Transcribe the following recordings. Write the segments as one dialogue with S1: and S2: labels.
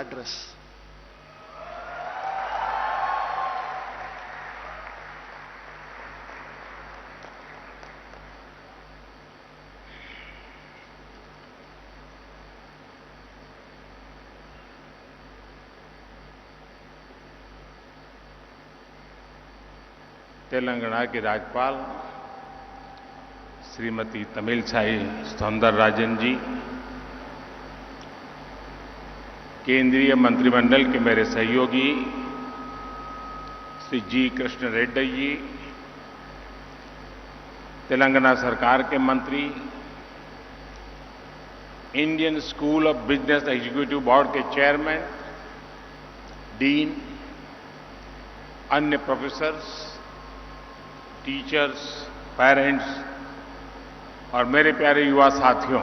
S1: address.
S2: Telangana की राज्यपाल श्रीमती तमिलसाई सौंदरराजन जी, केंद्रीय मंत्रिमंडल के मेरे सहयोगी श्री जी कृष्ण रेड्डी जी, तेलंगाना सरकार के मंत्री, Indian school of business executive board के चेयरमैन, डीन, अन्य प्रोफेसर्स, टीचर्स, पेरेंट्स और मेरे प्यारे युवा साथियों,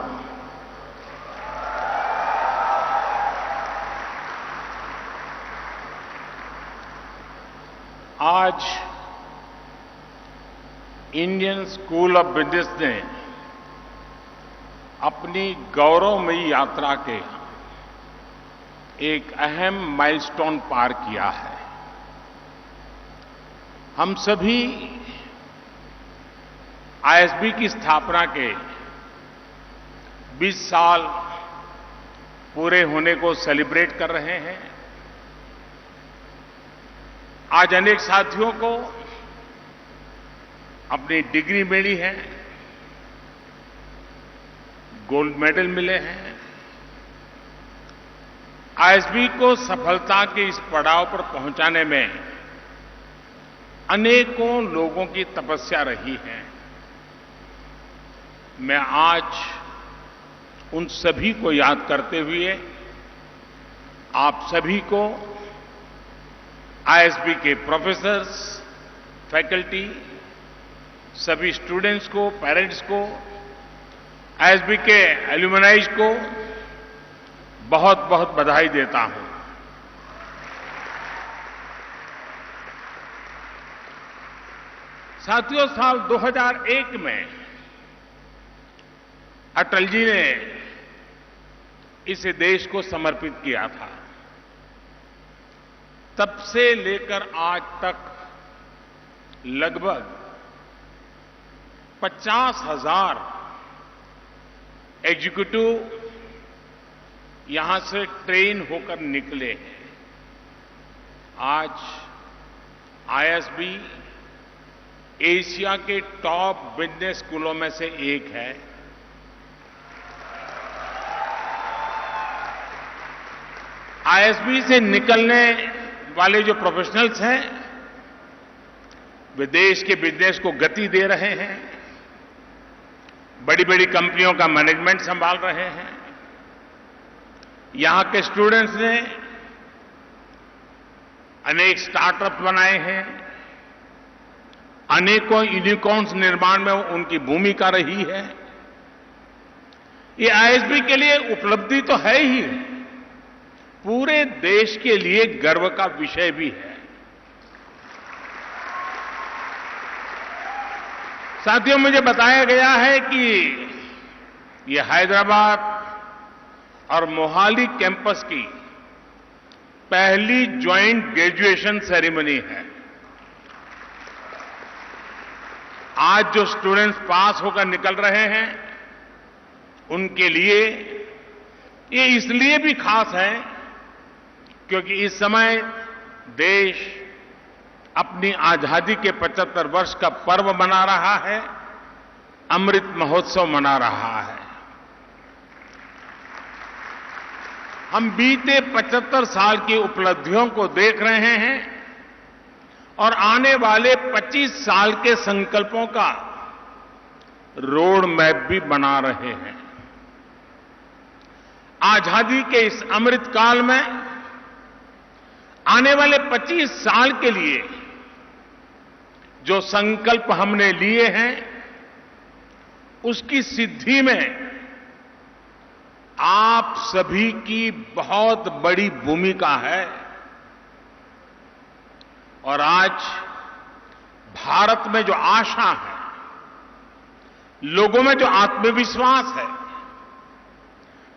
S2: आज इंडियन स्कूल ऑफ बिजनेस ने अपनी गौरवमयी यात्रा के एक अहम माइलस्टोन पार किया है। हम सभी आईएसबी की स्थापना के 20 साल पूरे होने को सेलिब्रेट कर रहे हैं। आज अनेक साथियों को अपनी डिग्री मिली है, गोल्ड मेडल मिले हैं। आईएसबी को सफलता के इस पड़ाव पर पहुंचाने में अनेकों लोगों की तपस्या रही है। मैं आज उन सभी को याद करते हुए आप सभी को, आईएसबी के प्रोफेसर्स, फैकल्टी, सभी स्टूडेंट्स को, पेरेंट्स को, आईएसबी के एल्यूमनाइज को बहुत बहुत बधाई देता हूं। साथियों, साल 2001 में अटल जी ने इसे देश को समर्पित किया था। तब से लेकर आज तक लगभग 50,000 एग्जीक्यूटिव यहां से ट्रेन होकर निकले हैं। आज आईएसबी एशिया के टॉप बिजनेस स्कूलों में से एक है। आईएसबी से निकलने वाले जो प्रोफेशनल्स हैं, वे देश के बिजनेस को गति दे रहे हैं, बड़ी बड़ी कंपनियों का मैनेजमेंट संभाल रहे हैं। यहां के स्टूडेंट्स ने अनेक स्टार्टअप बनाए हैं, अनेकों यूनिकॉर्न्स निर्माण में उनकी भूमिका रही है। ये आईएसबी के लिए उपलब्धि तो है ही, पूरे देश के लिए गर्व का विषय भी है। साथियों, मुझे बताया गया है कि ये हैदराबाद और मोहाली कैंपस की पहली ज्वाइंट ग्रेजुएशन सेरेमनी है। आज जो स्टूडेंट्स पास होकर निकल रहे हैं, उनके लिए ये इसलिए भी खास है क्योंकि इस समय देश अपनी आजादी के 75 वर्ष का पर्व मना रहा है, अमृत महोत्सव मना रहा है। हम बीते 75 साल की उपलब्धियों को देख रहे हैं और आने वाले 25 साल के संकल्पों का रोड मैप भी बना रहे हैं। आजादी के इस अमृत काल में आने वाले 25 साल के लिए जो संकल्प हमने लिए हैं, उसकी सिद्धि में आप सभी की बहुत बड़ी भूमिका है। और आज भारत में जो आशा है, लोगों में जो आत्मविश्वास है,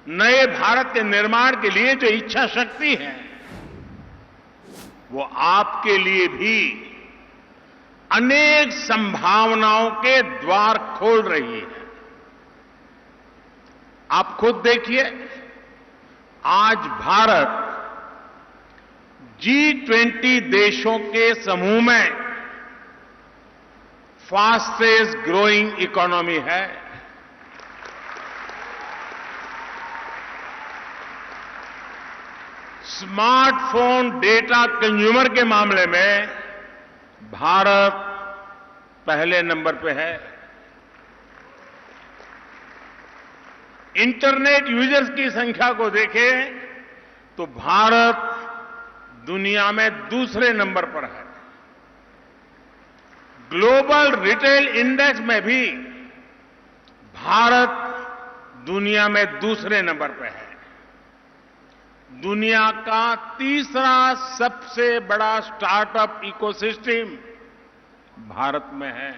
S2: नए भारत के निर्माण के लिए जो इच्छा शक्ति है, वो आपके लिए भी अनेक संभावनाओं के द्वार खोल रही है। आप खुद देखिए, आज भारत G20 देशों के समूह में फास्टेस्ट ग्रोइंग इकोनॉमी है। स्मार्टफोन डेटा कंज्यूमर के मामले में भारत पहले नंबर पे है। इंटरनेट यूजर्स की संख्या को देखें तो भारत दुनिया में दूसरे नंबर पर है। ग्लोबल रिटेल इंडेक्स में भी भारत दुनिया में दूसरे नंबर पर है। दुनिया का तीसरा सबसे बड़ा स्टार्टअप इकोसिस्टम भारत में है।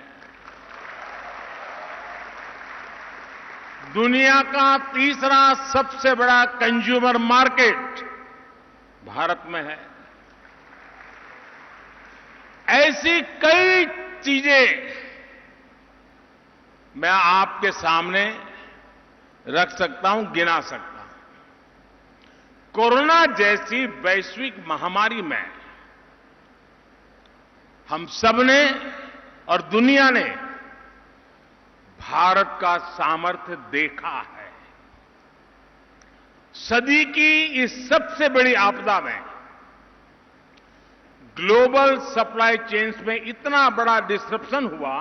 S2: दुनिया का तीसरा सबसे बड़ा कंज्यूमर मार्केट भारत में है। ऐसी कई चीजें मैं आपके सामने रख सकता हूं, गिना सकता हूं। कोरोना जैसी वैश्विक महामारी में हम सबने और दुनिया ने भारत का सामर्थ्य देखा है। सदी की इस सबसे बड़ी आपदा में ग्लोबल सप्लाई चेन्स में इतना बड़ा डिस्रप्शन हुआ,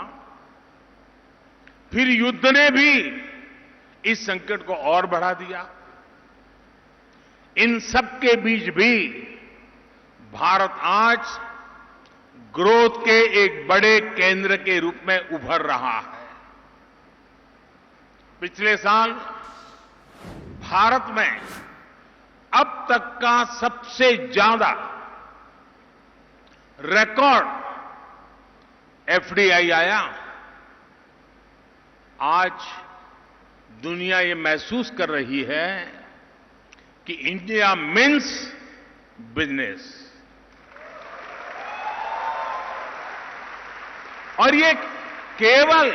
S2: फिर युद्ध ने भी इस संकट को और बढ़ा दिया। इन सबके बीच भी भारत आज ग्रोथ के एक बड़े केंद्र के रूप में उभर रहा है। पिछले साल भारत में अब तक का सबसे ज्यादा रिकॉर्ड एफडीआई आया। आज दुनिया ये महसूस कर रही है कि इंडिया मीन्स बिजनेस। और ये केवल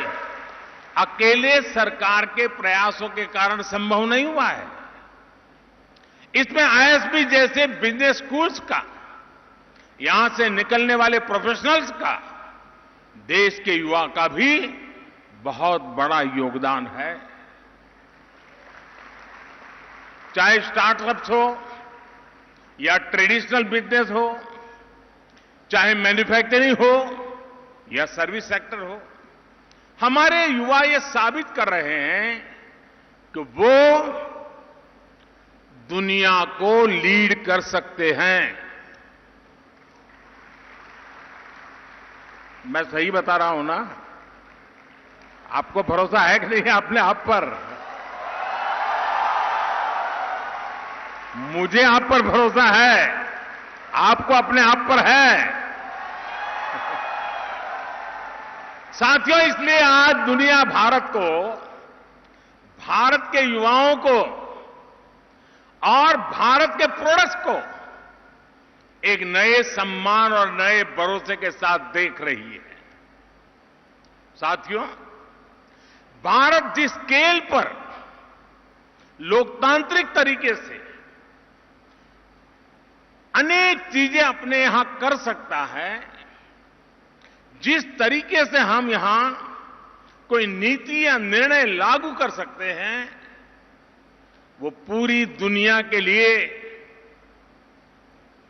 S2: अकेले सरकार के प्रयासों के कारण संभव नहीं हुआ है। इसमें आईएसबी जैसे बिजनेस स्कूल्स का, यहां से निकलने वाले प्रोफेशनल्स का, देश के युवा का भी बहुत बड़ा योगदान है। चाहे स्टार्टअप्स हो या ट्रेडिशनल बिजनेस हो, चाहे मैन्युफैक्चरिंग हो या सर्विस सेक्टर हो, हमारे युवा ये साबित कर रहे हैं कि वो दुनिया को लीड कर सकते हैं। मैं सही बता रहा हूं ना? आपको भरोसा है कि नहीं अपने आप पर? मुझे आप पर भरोसा है, आपको अपने आप पर है। साथियों, इसलिए आज दुनिया भारत को, भारत के युवाओं को और भारत के प्रोडक्ट्स को एक नए सम्मान और नए भरोसे के साथ देख रही है। साथियों, भारत जिस स्केल पर लोकतांत्रिक तरीके से अनेक चीजें अपने यहां कर सकता है, जिस तरीके से हम यहां कोई नीति या निर्णय लागू कर सकते हैं, वो पूरी दुनिया के लिए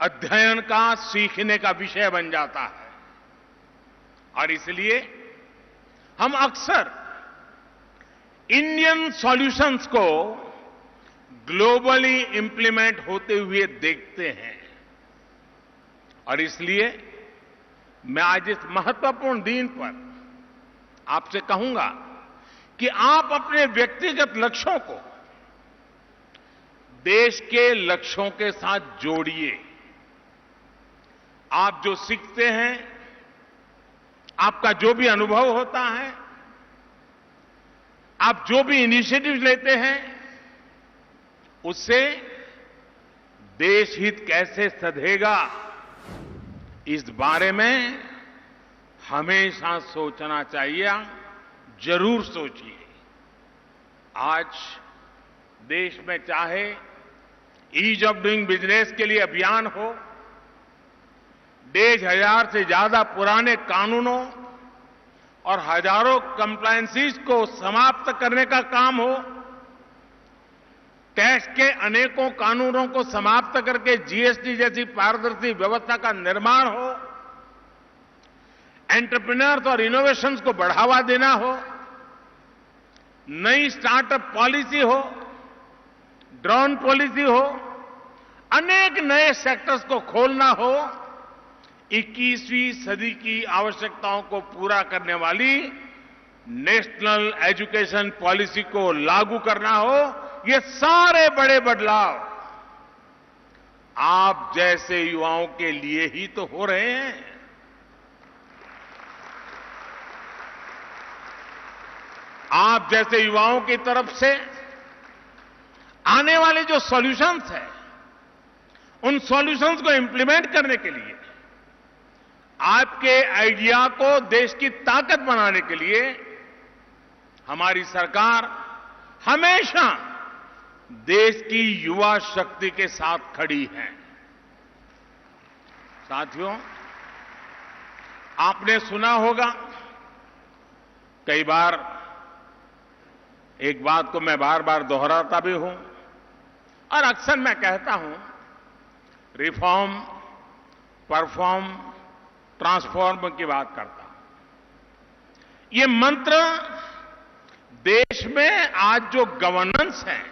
S2: अध्ययन का, सीखने का विषय बन जाता है। और इसलिए हम अक्सर इंडियन सॉल्यूशंस को ग्लोबली इंप्लीमेंट होते हुए देखते हैं। और इसलिए मैं आज इस महत्वपूर्ण दिन पर आपसे कहूंगा कि आप अपने व्यक्तिगत लक्ष्यों को देश के लक्ष्यों के साथ जोड़िए। आप जो सीखते हैं, आपका जो भी अनुभव होता है, आप जो भी इनिशिएटिव लेते हैं, उससे देश हित कैसे सधेगा, इस बारे में हमेशा सोचना चाहिए। जरूर सोचिए। आज देश में चाहे ईज ऑफ डूइंग बिजनेस के लिए अभियान हो, 1,500 से ज्यादा पुराने कानूनों और हजारों कंप्लायंसेस को समाप्त करने का काम हो, टैक्स के अनेकों कानूनों को समाप्त करके जीएसटी जैसी पारदर्शी व्यवस्था का निर्माण हो, एंटरप्रेन्योर्स और इनोवेशंस को बढ़ावा देना हो, नई स्टार्टअप पॉलिसी हो, ड्रोन पॉलिसी हो, अनेक नए सेक्टर्स को खोलना हो, 21वीं सदी की आवश्यकताओं को पूरा करने वाली नेशनल एजुकेशन पॉलिसी को लागू करना हो, ये सारे बड़े बदलाव आप जैसे युवाओं के लिए ही तो हो रहे हैं। आप जैसे युवाओं की तरफ से आने वाले जो सॉल्यूशंस हैं, उन सॉल्यूशंस को इंप्लीमेंट करने के लिए, आपके आइडिया को देश की ताकत बनाने के लिए हमारी सरकार हमेशा देश की युवा शक्ति के साथ खड़ी है। साथियों, आपने सुना होगा, कई बार एक बात को मैं बार बार दोहराता भी हूं और अक्सर मैं कहता हूं, रिफॉर्म, परफॉर्म, ट्रांसफॉर्म की बात करता हूं। ये मंत्र देश में आज जो गवर्नेंस है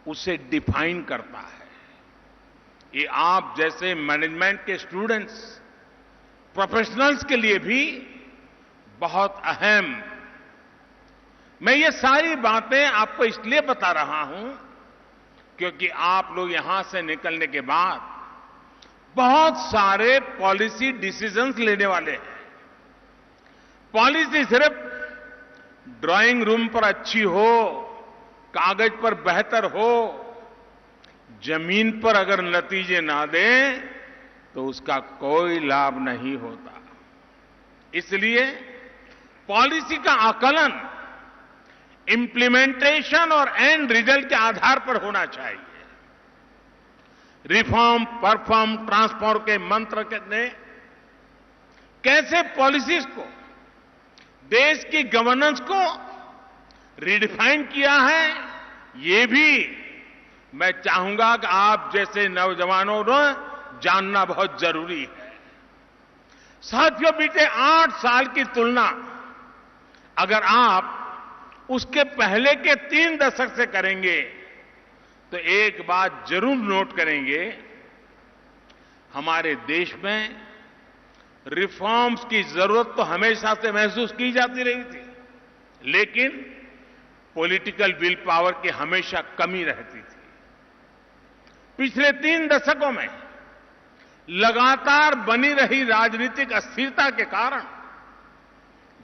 S2: उसे डिफाइन करता है। ये आप जैसे मैनेजमेंट के स्टूडेंट्स, प्रोफेशनल्स के लिए भी बहुत अहम। मैं ये सारी बातें आपको इसलिए बता रहा हूं क्योंकि आप लोग यहां से निकलने के बाद बहुत सारे पॉलिसी डिसीजंस लेने वाले हैं। पॉलिसी सिर्फ ड्राइंग रूम पर अच्छी हो, कागज पर बेहतर हो, जमीन पर अगर नतीजे ना दें तो उसका कोई लाभ नहीं होता। इसलिए पॉलिसी का आकलन इंप्लीमेंटेशन और एंड रिजल्ट के आधार पर होना चाहिए। रिफॉर्म, परफॉर्म, ट्रांसफॉर्म के मंत्र ने कैसे पॉलिसीज को, देश की गवर्नेंस को रिडिफाइन किया है, ये भी मैं चाहूंगा कि आप जैसे नौजवानों को जानना बहुत जरूरी है। साथियों, बीते 8 साल की तुलना अगर आप उसके पहले के 3 दशक से करेंगे तो एक बात जरूर नोट करेंगे, हमारे देश में रिफॉर्म्स की जरूरत तो हमेशा से महसूस की जाती रही थी, लेकिन पॉलिटिकल विल पावर की हमेशा कमी रहती थी। पिछले 3 दशकों में लगातार बनी रही राजनीतिक अस्थिरता के कारण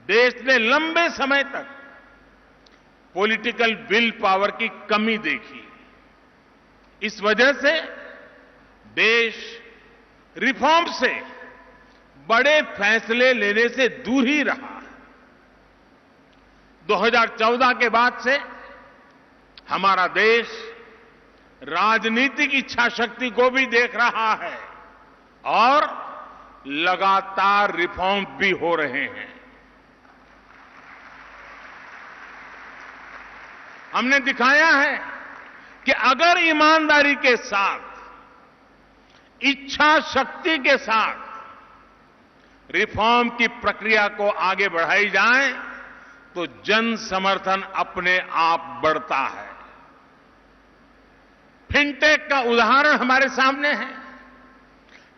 S2: देश ने लंबे समय तक पॉलिटिकल विल पावर की कमी देखी। इस वजह से देश रिफॉर्म से बड़े फैसले लेने से दूर ही रहा। 2014 के बाद से हमारा देश राजनीतिक इच्छा शक्ति को भी देख रहा है और लगातार रिफॉर्म भी हो रहे हैं। हमने दिखाया है कि अगर ईमानदारी के साथ, इच्छा शक्ति के साथ रिफॉर्म की प्रक्रिया को आगे बढ़ाई जाए तो जन समर्थन अपने आप बढ़ता है। फिनटेक का उदाहरण हमारे सामने है।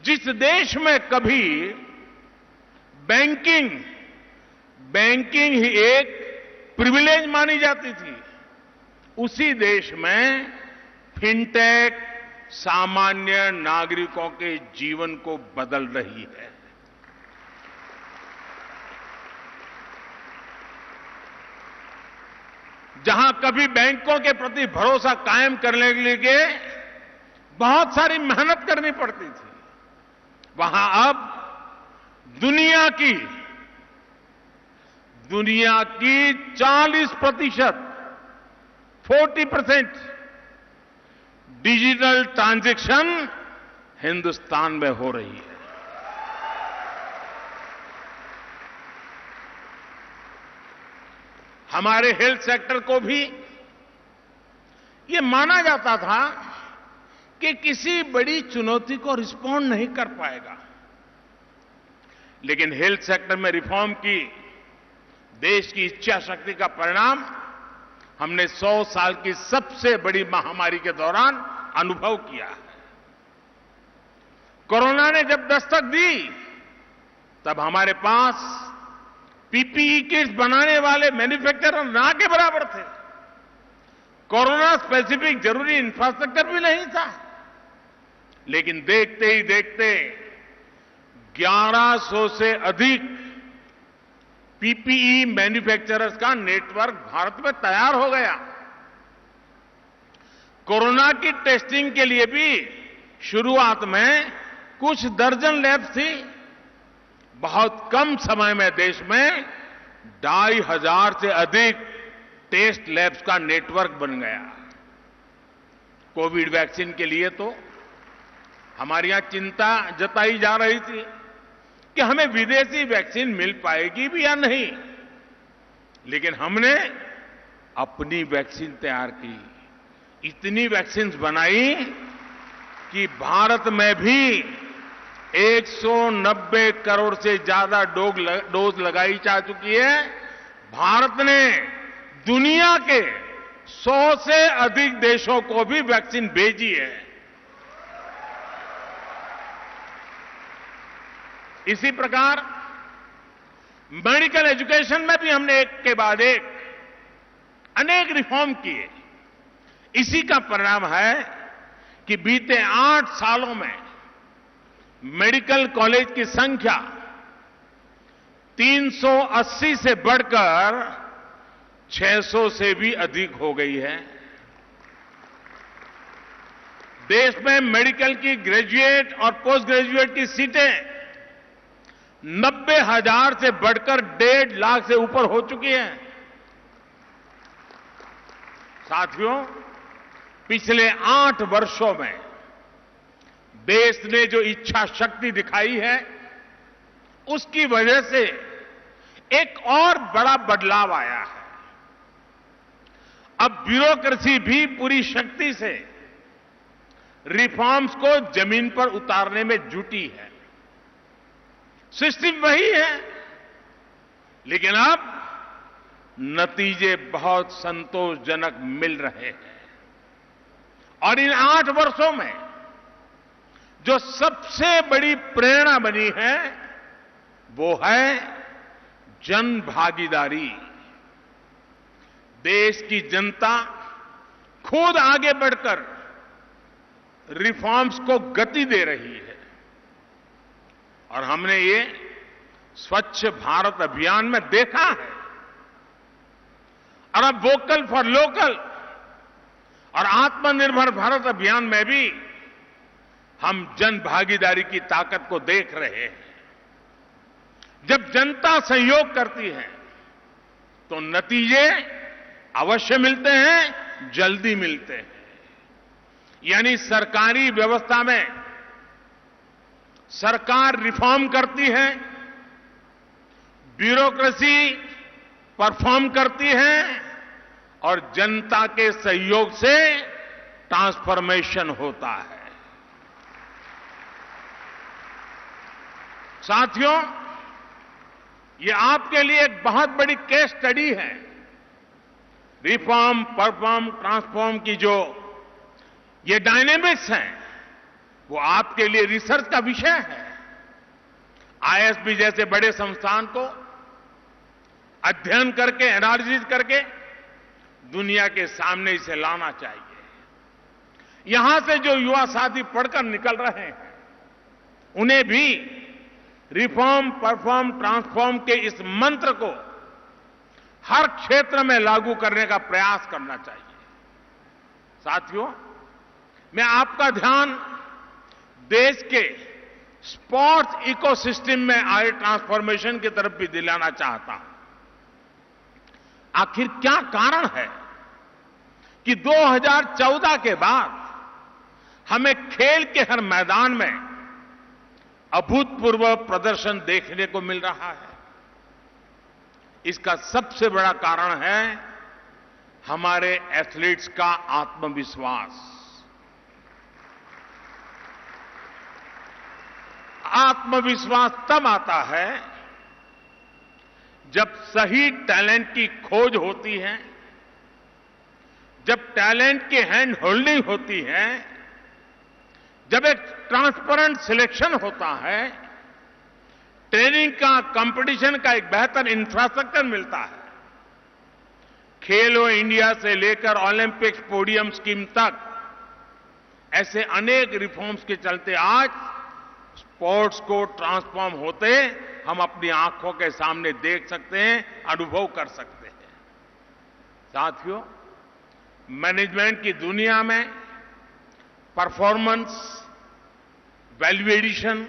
S2: जिस देश में कभी बैंकिंग ही एक प्रिविलेज मानी जाती थी, उसी देश में फिनटेक सामान्य नागरिकों के जीवन को बदल रही है। जहां कभी बैंकों के प्रति भरोसा कायम करने के लिए बहुत सारी मेहनत करनी पड़ती थी, वहां अब दुनिया की 40% 40% डिजिटल ट्रांजैक्शन हिंदुस्तान में हो रही है। हमारे हेल्थ सेक्टर को भी ये माना जाता था कि किसी बड़ी चुनौती को रिस्पॉन्ड नहीं कर पाएगा, लेकिन हेल्थ सेक्टर में रिफॉर्म की देश की इच्छा शक्ति का परिणाम हमने 100 साल की सबसे बड़ी महामारी के दौरान अनुभव किया है। कोरोना ने जब दस्तक दी, तब हमारे पास पीपीई किट्स बनाने वाले मैन्युफैक्चरर ना के बराबर थे। कोरोना स्पेसिफिक जरूरी इंफ्रास्ट्रक्चर भी नहीं था, लेकिन देखते ही देखते 1100 से अधिक पीपीई मैन्युफैक्चरर्स का नेटवर्क भारत में तैयार हो गया। कोरोना की टेस्टिंग के लिए भी शुरुआत में कुछ दर्जन लैब्स थी। बहुत कम समय में देश में 2500 से अधिक टेस्ट लैब्स का नेटवर्क बन गया। कोविड वैक्सीन के लिए तो हमारे यहां चिंता जताई जा रही थी कि हमें विदेशी वैक्सीन मिल पाएगी भी या नहीं, लेकिन हमने अपनी वैक्सीन तैयार की। इतनी वैक्सीन बनाई कि भारत में भी 190 करोड़ से ज्यादा डोज लगाई जा चुकी है। भारत ने दुनिया के 100 से अधिक देशों को भी वैक्सीन भेजी है। इसी प्रकार मेडिकल एजुकेशन में भी हमने एक के बाद एक अनेक रिफॉर्म किए। इसी का परिणाम है कि बीते 8 सालों में मेडिकल कॉलेज की संख्या 380 से बढ़कर 600 से भी अधिक हो गई है। देश में मेडिकल की ग्रेजुएट और पोस्ट ग्रेजुएट की सीटें 90,000 से बढ़कर 1.5 लाख से ऊपर हो चुकी हैं। साथियों, पिछले 8 वर्षों में देश ने जो इच्छा शक्ति दिखाई है, उसकी वजह से एक और बड़ा बदलाव आया है। अब ब्यूरोक्रेसी भी पूरी शक्ति से रिफॉर्म्स को जमीन पर उतारने में जुटी है। सिस्टम वही है, लेकिन अब नतीजे बहुत संतोषजनक मिल रहे हैं। और इन 8 वर्षों में जो सबसे बड़ी प्रेरणा बनी है, वो है जन भागीदारी। देश की जनता खुद आगे बढ़कर रिफॉर्म्स को गति दे रही है। और हमने ये स्वच्छ भारत अभियान में देखा है। और अब वोकल फॉर लोकल और आत्मनिर्भर भारत अभियान में भी हम जन भागीदारी की ताकत को देख रहे हैं। जब जनता सहयोग करती है तो नतीजे अवश्य मिलते हैं, जल्दी मिलते हैं। यानी सरकारी व्यवस्था में सरकार रिफॉर्म करती है, ब्यूरोक्रेसी परफॉर्म करती है और जनता के सहयोग से ट्रांसफॉर्मेशन होता है। साथियों, ये आपके लिए एक बहुत बड़ी केस स्टडी है। रिफॉर्म, परफॉर्म, ट्रांसफॉर्म की जो ये डायनेमिक्स हैं, वो आपके लिए रिसर्च का विषय है। आईएसबी जैसे बड़े संस्थान को अध्ययन करके, एनालिसिस करके दुनिया के सामने इसे लाना चाहिए। यहां से जो युवा साथी पढ़कर निकल रहे हैं, उन्हें भी रिफॉर्म, परफॉर्म, ट्रांसफॉर्म के इस मंत्र को हर क्षेत्र में लागू करने का प्रयास करना चाहिए। साथियों, मैं आपका ध्यान देश के स्पोर्ट्स इकोसिस्टम में आए ट्रांसफॉर्मेशन की तरफ भी दिलाना चाहता हूं। आखिर क्या कारण है कि 2014 के बाद हमें खेल के हर मैदान में अभूतपूर्व प्रदर्शन देखने को मिल रहा है? इसका सबसे बड़ा कारण है हमारे एथलीट्स का आत्मविश्वास। आत्मविश्वास तब आता है जब सही टैलेंट की खोज होती है, जब टैलेंट की हैंड होल्डिंग होती है, जब एक ट्रांसपेरेंट सिलेक्शन होता है, ट्रेनिंग का, कंपटीशन का एक बेहतर इंफ्रास्ट्रक्चर मिलता है। खेलो इंडिया से लेकर ओलंपिक्स पोडियम स्कीम तक ऐसे अनेक रिफॉर्म्स के चलते आज स्पोर्ट्स को ट्रांसफॉर्म होते हम अपनी आंखों के सामने देख सकते हैं, अनुभव कर सकते हैं। साथियों, मैनेजमेंट की दुनिया में परफॉर्मेंस, वैल्यू एडिशन,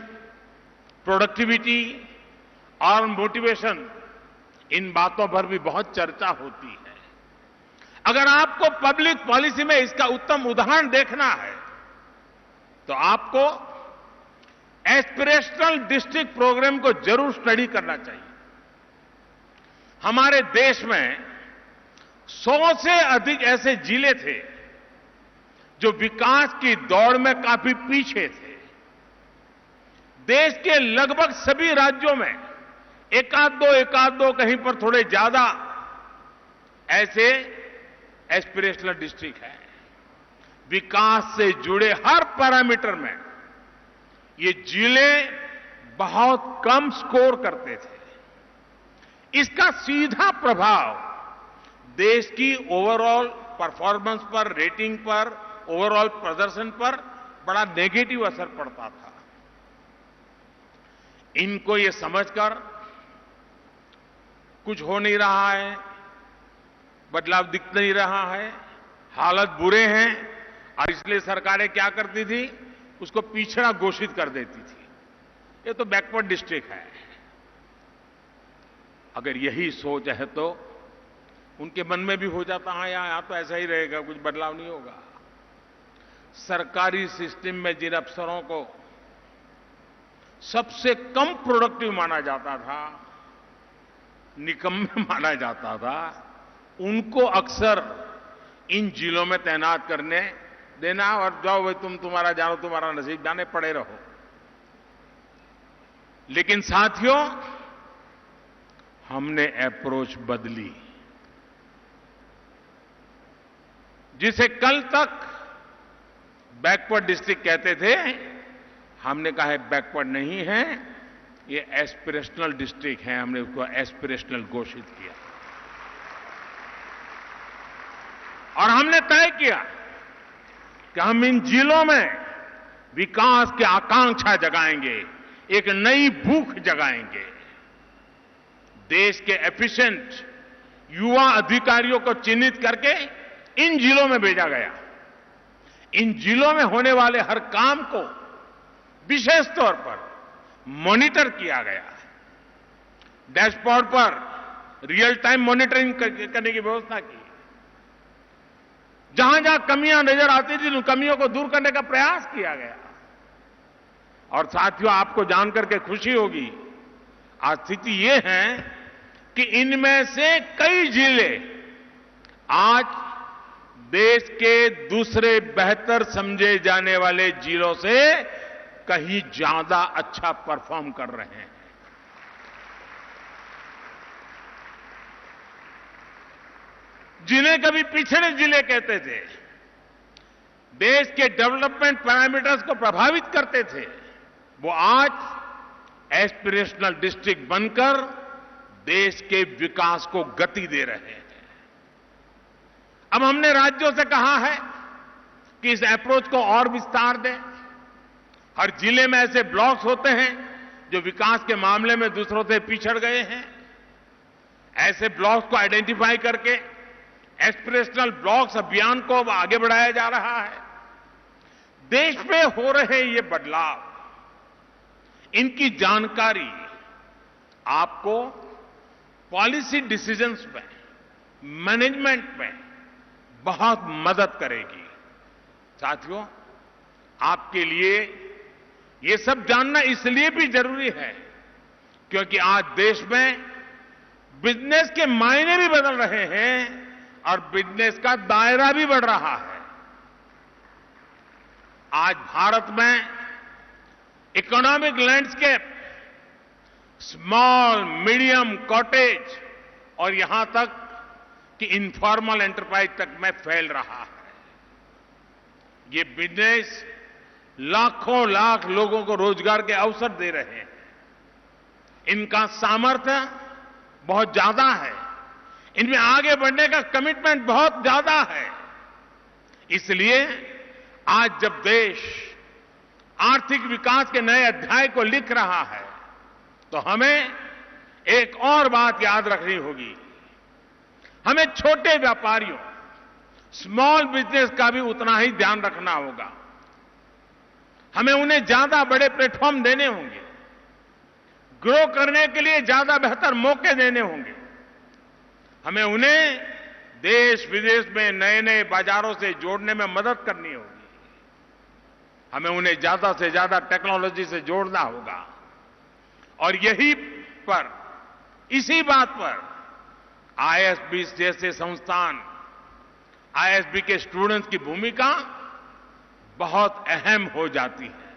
S2: प्रोडक्टिविटी और मोटिवेशन, इन बातों पर भी बहुत चर्चा होती है। अगर आपको पब्लिक पॉलिसी में इसका उत्तम उदाहरण देखना है तो आपको एस्पिरेशनल डिस्ट्रिक्ट प्रोग्राम को जरूर स्टडी करना चाहिए। हमारे देश में 100 से अधिक ऐसे जिले थे जो विकास की दौड़ में काफी पीछे थे। देश के लगभग सभी राज्यों में एकाध दो कहीं पर थोड़े ज्यादा ऐसे एस्पिरेशनल डिस्ट्रिक्ट हैं। विकास से जुड़े हर पैरामीटर में ये जिले बहुत कम स्कोर करते थे। इसका सीधा प्रभाव देश की ओवरऑल परफॉर्मेंस पर, रेटिंग पर, ओवरऑल प्रदर्शन पर बड़ा नेगेटिव असर पड़ता था। इनको ये समझकर कुछ हो नहीं रहा है, बदलाव दिख नहीं रहा है, हालत बुरे हैं और इसलिए सरकारें क्या करती थी, उसको पिछड़ा घोषित कर देती थी। ये तो बैकवर्ड डिस्ट्रिक्ट है। अगर यही सोच है तो उनके मन में भी हो जाता है यहां तो ऐसा ही रहेगा, कुछ बदलाव नहीं होगा। सरकारी सिस्टम में जिन अफसरों को सबसे कम प्रोडक्टिव माना जाता था, निकम्मे माना जाता था, उनको अक्सर इन जिलों में तैनात करने देना और जाओ भाई तुम्हारा जानो, तुम्हारा नसीब, जाने पड़े रहो। लेकिन साथियों, हमने अप्रोच बदली। जिसे कल तक बैकवर्ड डिस्ट्रिक्ट कहते थे, हमने कहा है बैकवर्ड नहीं है, ये एस्पिरेशनल डिस्ट्रिक्ट है। हमने उसको एस्पिरेशनल घोषित किया और हमने तय किया कि हम इन जिलों में विकास की आकांक्षा जगाएंगे, एक नई भूख जगाएंगे। देश के एफिशिएंट युवा अधिकारियों को चिन्हित करके इन जिलों में भेजा गया। इन जिलों में होने वाले हर काम को विशेष तौर पर मॉनिटर किया गया। डैशबोर्ड पर रियल टाइम मॉनिटरिंग करने की व्यवस्था की। जहां जहां कमियां नजर आती थी, उन कमियों को दूर करने का प्रयास किया गया। और साथियों, आपको जानकर के खुशी होगी, आज स्थिति ये है कि इनमें से कई जिले आज देश के दूसरे बेहतर समझे जाने वाले जिलों से कहीं ज्यादा अच्छा परफॉर्म कर रहे हैं। जिन्हें कभी पिछड़े जिले कहते थे, देश के डेवलपमेंट पैरामीटर्स को प्रभावित करते थे, वो आज एस्पिरेशनल डिस्ट्रिक्ट बनकर देश के विकास को गति दे रहे हैं। अब हमने राज्यों से कहा है कि इस अप्रोच को और विस्तार दें। हर जिले में ऐसे ब्लॉक्स होते हैं जो विकास के मामले में दूसरों से पिछड़ गए हैं। ऐसे ब्लॉक्स को आइडेंटिफाई करके एस्पिरेशनल ब्लॉक्स अभियान को अब आगे बढ़ाया जा रहा है। देश में हो रहे ये बदलाव, इनकी जानकारी आपको पॉलिसी डिसीजंस में, मैनेजमेंट में बहुत मदद करेगी। साथियों, आपके लिए ये सब जानना इसलिए भी जरूरी है क्योंकि आज देश में बिजनेस के मायने भी बदल रहे हैं और बिजनेस का दायरा भी बढ़ रहा है। आज भारत में economic landscape small, medium, cottage और यहां तक कि इनफॉर्मल एंटरप्राइज तक में फैल रहा है। ये बिजनेस लाखों लाख लोगों को रोजगार के अवसर दे रहे हैं। इनका सामर्थ्य बहुत ज्यादा है, इनमें आगे बढ़ने का कमिटमेंट बहुत ज्यादा है। इसलिए आज जब देश आर्थिक विकास के नए अध्याय को लिख रहा है तो हमें एक और बात याद रखनी होगी। हमें छोटे व्यापारियों, स्मॉल बिजनेस का भी उतना ही ध्यान रखना होगा। हमें उन्हें ज्यादा बड़े प्लेटफॉर्म देने होंगे, ग्रो करने के लिए ज्यादा बेहतर मौके देने होंगे। हमें उन्हें देश विदेश में नए नए बाजारों से जोड़ने में मदद करनी होगी। हमें उन्हें ज्यादा से ज्यादा टेक्नोलॉजी से जोड़ना होगा और यही पर, इसी बात पर आईएसबी जैसे संस्थान, आईएसबी के स्टूडेंट्स की भूमिका बहुत अहम हो जाती है।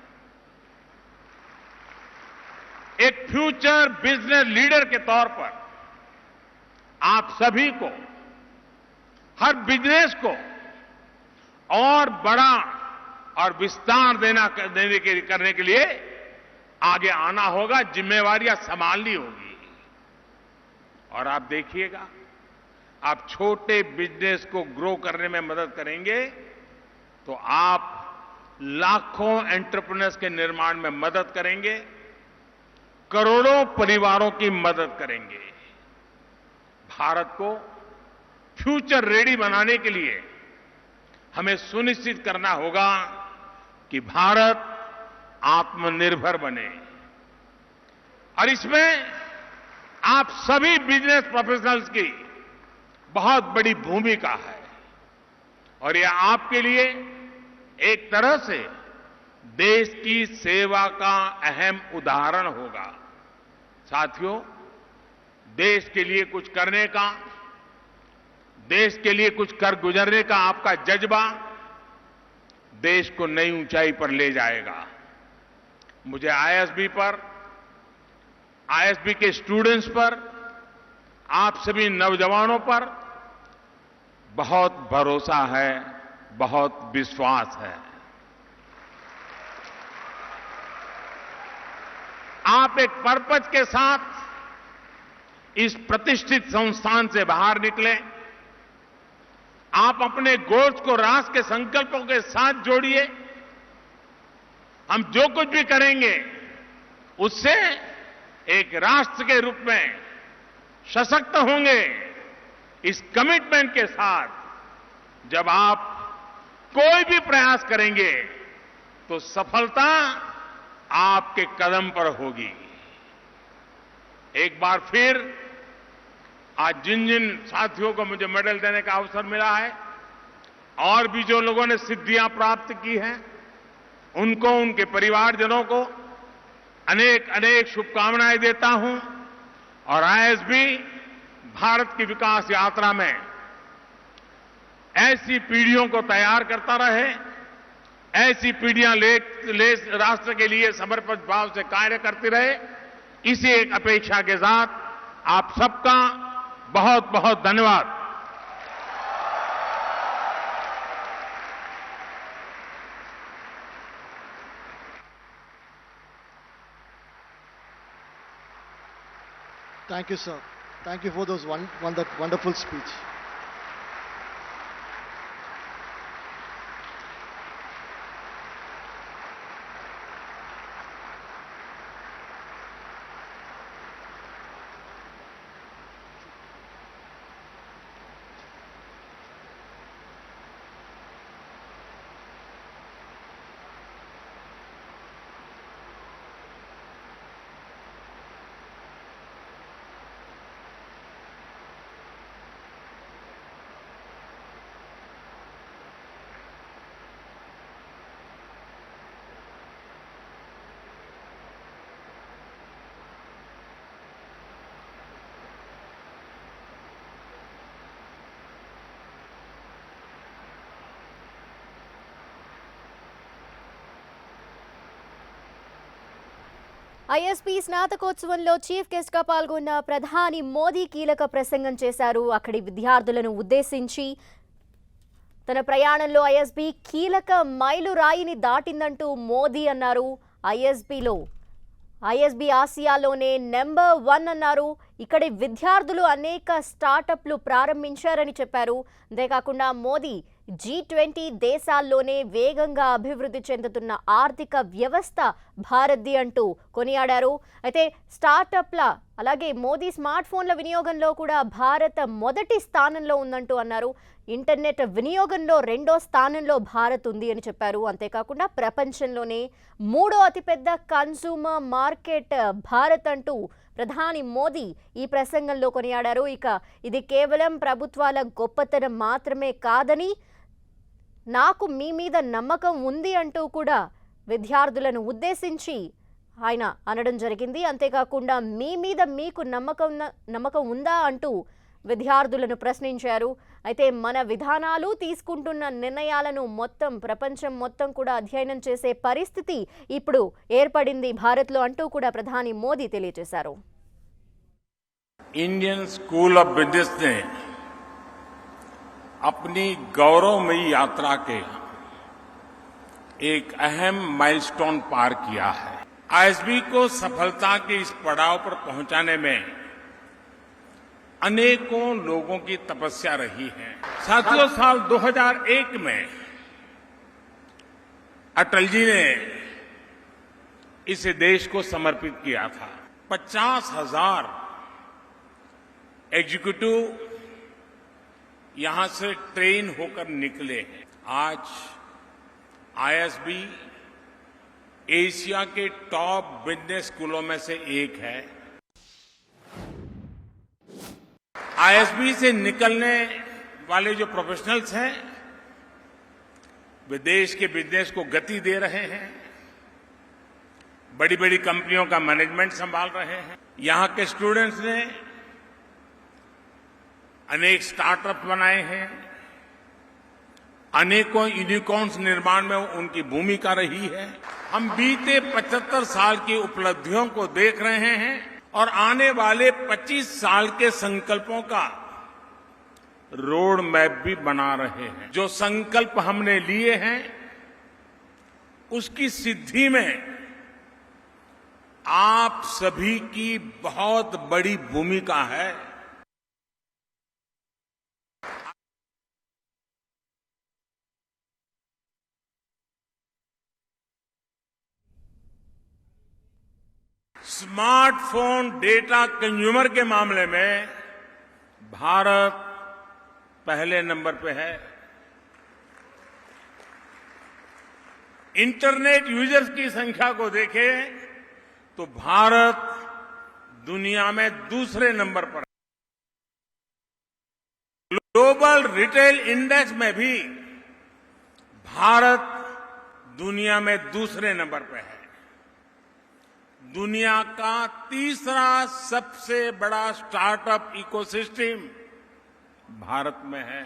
S2: एक फ्यूचर बिजनेस लीडर के तौर पर आप सभी को, हर बिजनेस को और बड़ा और विस्तार करने के लिए आगे आना होगा, जिम्मेवारियां संभालनी होगी। और आप देखिएगा, आप छोटे बिजनेस को ग्रो करने में मदद करेंगे तो आप लाखों एंटरप्रेन्योर्स के निर्माण में मदद करेंगे, करोड़ों परिवारों की मदद करेंगे। भारत को फ्यूचर रेडी बनाने के लिए हमें सुनिश्चित करना होगा कि भारत आत्मनिर्भर बने और इसमें आप सभी बिजनेस प्रोफेशनल्स की बहुत बड़ी भूमिका है और यह आपके लिए एक तरह से देश की सेवा का अहम उदाहरण होगा। साथियों, देश के लिए कुछ करने का, देश के लिए कुछ कर गुजरने का आपका जज्बा देश को नई ऊंचाई पर ले जाएगा। मुझे आईएसबी पर, आईएसबी के स्टूडेंट्स पर, आप सभी नौजवानों पर बहुत भरोसा है, बहुत विश्वास है। आप एक पर्पज के साथ इस प्रतिष्ठित संस्थान से बाहर निकले। आप अपने गोल्स को राष्ट्र के संकल्पों के साथ जोड़िए। हम जो कुछ भी करेंगे उससे एक राष्ट्र के रूप में सशक्त होंगे। इस कमिटमेंट के साथ जब आप कोई भी प्रयास करेंगे तो सफलता आपके कदम पर होगी। एक बार फिर आज जिन जिन साथियों को मुझे मेडल देने का अवसर मिला है और भी जो लोगों ने सिद्धियां प्राप्त की हैं, उनको, उनके परिवारजनों को अनेक अनेक शुभकामनाएं देता हूं और आईएसबी भारत की विकास यात्रा में ऐसी पीढ़ियों को तैयार करता रहे, ऐसी पीढ़ियां ले राष्ट्र के लिए समर्पित भाव से कार्य करती रहे। इसी एक अपेक्षा के साथ आप सबका बहुत बहुत धन्यवाद।
S1: Thank you, sir. Thank you for those wonderful speech.
S3: ISP స్నాతకోత్సవంలో చీఫ్ గెస్ట్ గా పాల్గొన్న ప్రధాని మోదీ కీలక ప్రసంగం చేశారు. అక్కడి విద్యార్థులను ఉద్దేశించి తన ప్రయాణంలో ఐఎస్బీ కీలక మైలురాయిని దాటిందంటూ మోదీ అన్నారు. ఐఎస్బీ ఆసియాలోనే నెంబర్ 1 అన్నారు. ఇక్కడి విద్యార్థులు అనేక స్టార్టప్లు ప్రారంభించారని చెప్పారు. అంతేకాకుండా మోదీ G20 దేశాల్లోనే వేగంగా అభివృద్ధి చెందుతున్న ఆర్థిక వ్యవస్థ భారత్ది అంటూ కొనియాడారు. అయితే స్టార్టప్ల అలాగే మోదీ స్మార్ట్ ఫోన్ల వినియోగంలో కూడా భారత్ మొదటి స్థానంలో ఉందంటూ అన్నారు. ఇంటర్నెట్ వినియోగంలో 2వ స్థానంలో భారత్ ఉంది అని చెప్పారు. అంతేకాకుండా ప్రపంచంలోనే 3వ అతిపెద్ద కన్సూమర్ మార్కెట్ భారత్ అంటూ ప్రధాని మోదీ ఈ ప్రసంగంలో కొనియాడారు. ఇక ఇది కేవలం ప్రభుత్వాల గొప్పతనం మాత్రమే కాదని, నాకు మీ మీద నమ్మకం ఉంది అంటూ కూడా విద్యార్థులను ఉద్దేశించి ఆయన అనడం జరిగింది. అంతేకాకుండా మీ మీద మీకు నమ్మకం ఉందా అంటూ విద్యార్థులను ప్రశ్నించారు. అయితే మన విధానాలు తీసుకుంటున్న నిర్ణయాలను ప్రపంచం మొత్తం కూడా అధ్యయనం చేసే పరిస్థితి ఇప్పుడు ఏర్పడింది భారత్లో అంటూ కూడా ప్రధాని మోదీ తెలియజేశారు.
S2: इंडियन स्कूल ऑफ बिजनेस ने अपनी गौरवमयी यात्रा के एक अहम माइलस्टोन पार किया है. आईएसबी को सफलता के इस पड़ाव पर पहुंचाने में अनेकों लोगों की तपस्या रही है. साथियों, साल 2001 में अटल जी ने इसे देश को समर्पित किया था. 50,000 एग्जीक्यूटिव यहां से ट्रेन होकर निकले हैं. आज आईएसबी एशिया के टॉप बिजनेस स्कूलों में से एक है. आईएसबी से निकलने वाले जो प्रोफेशनल्स हैं, वे देश के बिजनेस को गति दे रहे हैं, बड़ी बड़ी कंपनियों का मैनेजमेंट संभाल रहे हैं. यहां के स्टूडेंट्स ने अनेक स्टार्टअप बनाए हैं. अनेकों यूनिकॉर्न्स निर्माण में उनकी भूमिका रही है. हम बीते 75 साल की उपलब्धियों को देख रहे हैं और आने वाले 25 साल के संकल्पों का रोड मैप भी बना रहे हैं. जो संकल्प हमने लिए हैं, उसकी सिद्धि में आप सभी की बहुत बड़ी भूमिका है. स्मार्टफोन डेटा कंज्यूमर के मामले में भारत पहले नंबर पे है. इंटरनेट यूजर्स की संख्या को देखें तो भारत दुनिया में दूसरे नंबर पर है. ग्लोबल रिटेल इंडेक्स में भी भारत दुनिया में दूसरे नंबर पर है. दुनिया का तीसरा सबसे बड़ा स्टार्टअप इकोसिस्टम भारत में है.